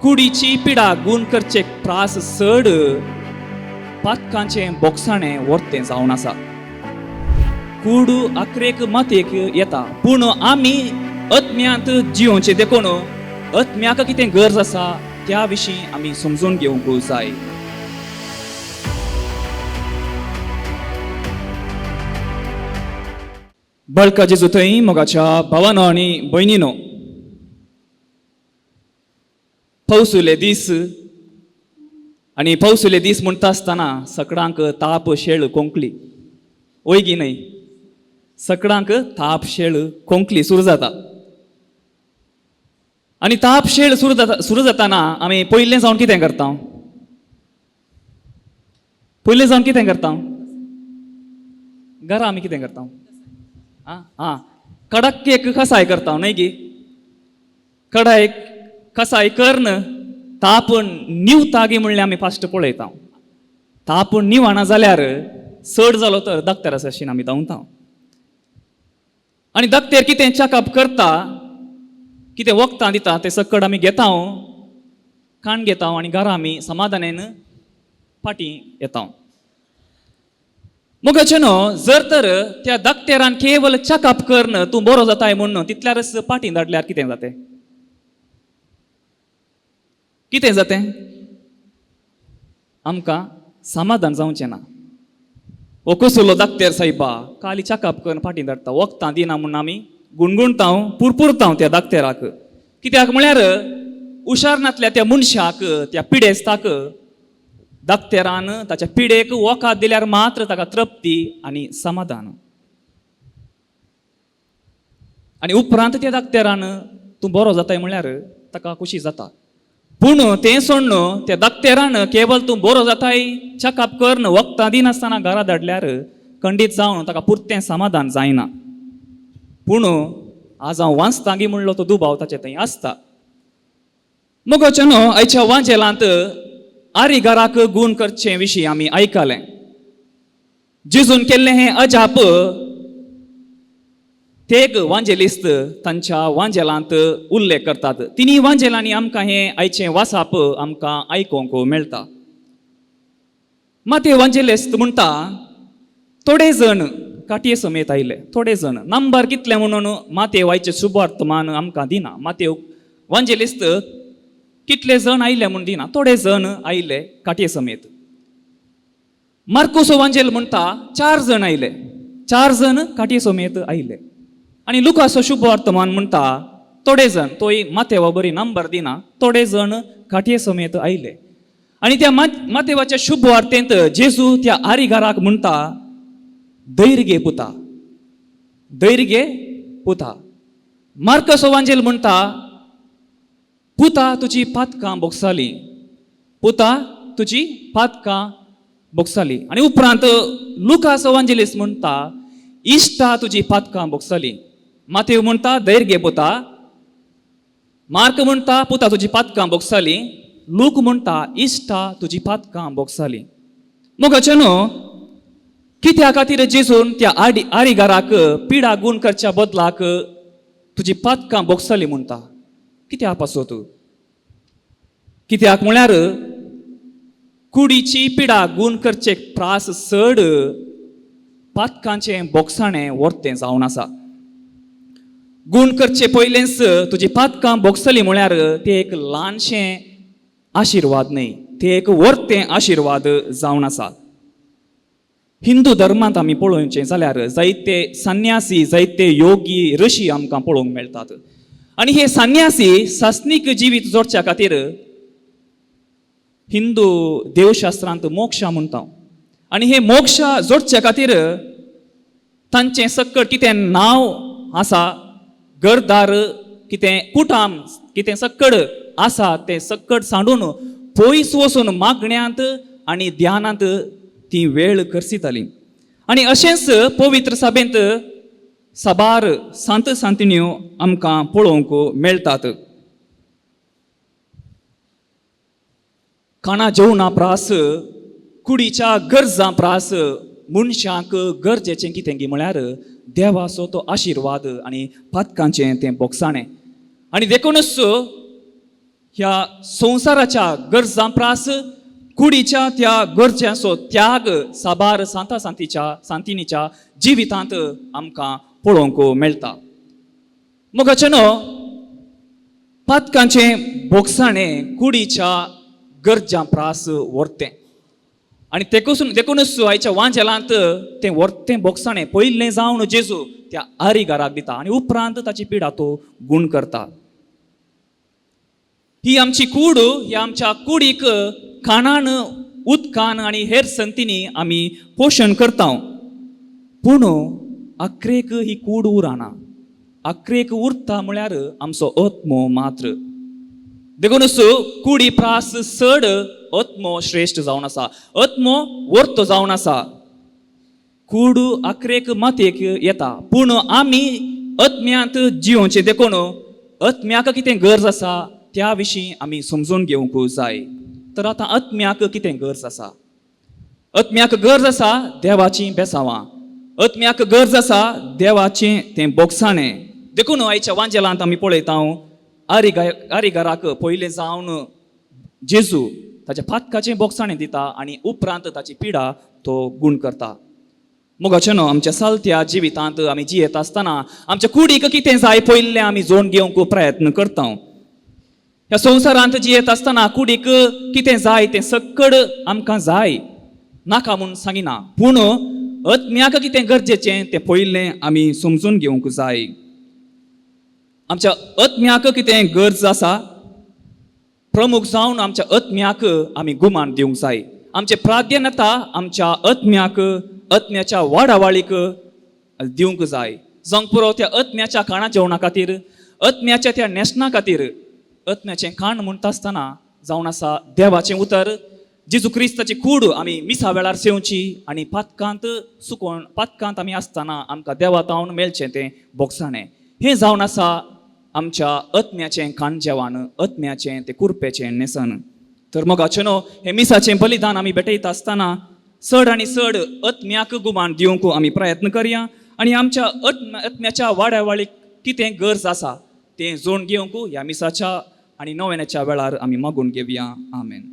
कुडीची पिडा गुण करचे त्रास चड पातकांचे बोगसाणे वर्तें जावन आसा. कूड आखरेक मातयेक येता, पूण आमी आत्म्यांत जिवोवचे देखून आत्म्याक कितें गरज आसा त्या विशीं आमी समजून घेवंक जाय. बळका जेजू थंय मोगाच्या भावानो आनी भयणीनो, पावसुले दीस आनी पावसुले दीस म्हणटा आसतना सकाळांक ताप शेळ कोंकली ओयगी न्हय, सकाळांक ताप शेळ कोंकली सुरू जाता. आनी ताप शेळ सुरू जाताना आमी पयलें जावन कितें करता? पयलें जावन कितें करता? घरा आमी कितें करता? कडक एक कसाय करता न्हय गी. कडायक कसाय करन ताप निवता गे म्हणलें आमी फास्ट पळयता. ताप निवना जाल्यार चड जालो तर दाक्तरा सशीन आमी धांवता. आनी दाक्तेर कितें चॅकअप करता, कितें वखदां दिता तें सकट आमी घेता, काण घेता आनी घरा आमी समाधानान फाटीं येता. मोगाचेनो, जर तर त्या दाक्तेरान केवल चॅकअप करन तूं बरो जाताय म्हणून तितल्यारच फाटीं धाडल्यार कितें जातें? कितें जातें? आमकां समाधान जावचें ना. ओ कसलो दाक्तेर सायबा, खाली चॅकअप करून फाटीं धाडटा, वखदां दिना म्हणून आमी गुणगुणता, पुरपुरता त्या दाक्तेराक. कित्याक म्हळ्यार हुशारनांतल्या त्या मनशाक, त्या पिडेस्ताक दाक्तेरान ताच्या पिडेक वखद दिल्यार मात्र ताका तृप्ती आनी समाधान. आनी उपरांत त्या दाक्तेरान तूं बरो जाताय म्हळ्यार ताका खुशी जाता. पूण तें सोडून त्या दाक्तेरान केवल तूं बरो जाताय चॅकअप करन वखदां दिनासतना घरा धाडल्यार खंडीत जावन ताका पुरतें समाधान जायना. पूण आज हांव वाचतां गी म्हणलो तो दुबाव ताचे थंय आसता. मोगाचेनो, आयच्या वांजेलांत आरिगाराक गूण करचे विशीं आमी आयकलें. जेजून केल्लें हें अजाप तेग वांजेलिस्त तांच्या वांजेलांत उल्लेख करतात. तिनी वांजेलांनी आमकां हें आयचें वाचप आमकां आयकोंक मेळटा. माते वांजेलिस्त म्हणटा, थोडे जण काटये समेत आयले. थोडे जण नंबर कितले म्हणून माते वायचे शुभवर्तमान आमकां दिना. माते वांजेलिस्त कितले जण आयले म्हूण दिना, थोडे जण आयले काटये समेत. मार्कुस वांजेल म्हणटा 4 जण आयले, 4 जण काटये समेत आयले. आनी लुकासो शुभवर्तमान म्हणटा थोडे जण, तोय मातेवा बरी नंबर दिना, थोडे जण काटये समेत आयले. आनी त्या मातेवाच्या शुभवार्तेंत जेजू त्या आरिगाराक म्हणटा, धैर्य घे पुता, धैर्य घे पुता. मार्कस वांजेल म्हणटा, पुता तुजी पातकां बोगसाली, पुता तुजी पातकां बोगसाली. आनी उपरांत लुकास वांजेलिस्ट म्हणटा, इश्टा तुजी पातकां बोगसाली. मातेव म्हणटा धैर्य घे पुता, मार्क म्हणटा पुता तुजी पातकां बोगसाली, लूक म्हणटा इश्टा तुजी पातकां बोगसाली. मोगाचेनो, कित्या खातीर जेजून त्या आरिगाराक पिडा गूण करच्या बदलाक तुजी पातकां बोगसाली म्हणटा? कित्याक पासत? कित्याक म्हळ्यार कुडीची पिडा गूण करचे त्रास चड पातकांचें बोगसाणें वर्तें जावन आसा. गूण करचे पयलेंच तुजी पातकां बोगसली म्हळ्यार तें एक ल्हानशें आशिर्वाद न्हय, तें एक वर्तें आशिर्वाद जावन आसा. हिंदू धर्मांत आमी पळोवचें जाल्यार जायते संन्यासी, जायते योगी, ऋषी आमकां पळोवंक मेळटात. आनी हे संन्यासी सासनीक जिवीत जोडच्या खातीर हिंदू देवशास्त्रांत मोक्षा म्हणटा. आनी हे मोक्ष जोडच्या खातीर तांचें सकट कितें नांव आसा, घरदार, कितें कुटाम, कितें सकट आसा तें सकट सांडून पयस वचून मागण्यांत आनी ध्यानांत ती वेळ करसिताली. आनी अशेंच पवित्र सभेंत साबार सांत सांतिण्यो आमकां पळोवंक मेळटात. खाणा जेवणा प्रास, कुडीच्या गरजां प्रास मनशाक गरजेचें कितें गी म्हळ्यार देवाचो तो आशिर्वाद आनी पातकांचें तें बोगसाणें. आनी देखूनच ह्या संसाराच्या गरजां प्रास कुडीच्या त्या गरजांचो त्याग साबार सांतिनीच्या जिवितांत आमकां पळोवंक मेळटा. मोगाचेनो पातकांचें बोगसाणें कुडीच्या गरजां प्रास व्हरतें आनी देखूनच आयच्या वांजेलांत तें व्हरतें बोगसाणें पयलें जावन जेजू त्या आरिगाराक दिता आनी उपरांत ताची पिडा तो गूण करता. ही आमची कूड ह्या आमच्या कुडीक खाणान उदकान आनी हेर संतींनी आमी पोशण करता. पूण आख्रेक ही कूड उरना. आख्रेक उरता म्हळ्यार आमचो आत्मो मात्र. देखूनच कुडी प्रास चड आत्मो श्रेश्ठ जावन आसा, आत्मो वर्तो जावन आसा. कूड आख्रेक मातयेक येता पूण आमी आत्म्यांत जिवोवचें देखून आत्म्याक कितें गरज आसा त्या विशीं आमी समजून घेवंक जाय. तर आतां आत्म्याक कितें गरज आसा? आत्म्याक गरज आसा देवाचीं बेसांवां, आत्म्याक गरज आसा देवाचें तें बोगसाणें. देखून आयच्या वांजेलांत आमी पळयता आरिगाराक पयलें जावन जेजू ताच्या फातकाचें बोगसाणें दिता आनी उपरांत ताची पिडा तो गूण करता. मोगाचेनो आमच्या चलत्या जिवितांत आमी जियेत आसतना आमच्या कुडीक कितें जाय पयलें आमी जोडून घेवंक प्रयत्न करता. ह्या संवसारांत जियेत आसतना कुडीक कितें जाय तें सकड आमकां जाय नाका म्हूण सांगिना, पूण आत्म्याक कितें गरजेचें तें पयलें आमी समजून घेवंक जाय. आमच्या आत्म्याक कितें गरज आसा प्रमुख जावन आमच्या आत्म्याक आमी गुमान दिवंक जाय. आमचें प्राधान्यता आमच्या आत्म्याच्या वाडावाळीक दिवंक जाय. जावंक पुरो त्या आत्म्याच्या खाणा जेवणा खातीर, आत्म्याच्या त्या न्हेसणा खातीर. आत्म्याचें खाण म्हणटा आसतना जावन आसा देवाचें उतर. जेजू क्रिस्ताची कूड आमी मिसा वेळार सेवची आनी पातकांत आमी आसतना आमकां देवातावन मेळचें तें बोगसाणें. हें जावन आसा आमच्या आत्म्याचें खाण जेवण, आत्म्याचें तें कुरपेचें नेसन. तर मोगाचेनो हें मिसाचें बलिदान आमी भेटयता आसतना चड आनी चड आत्म्याक गुमान दिवंक आमी प्रयत्न करया आनी आमच्या आत्म्याच्या वाड्यावाळीक कितें गरज आसा तें जोडून घेवंक ह्या मिसाच्या आनी नोवेनाच्या वेळार आमी मागून घेवया. आमेन.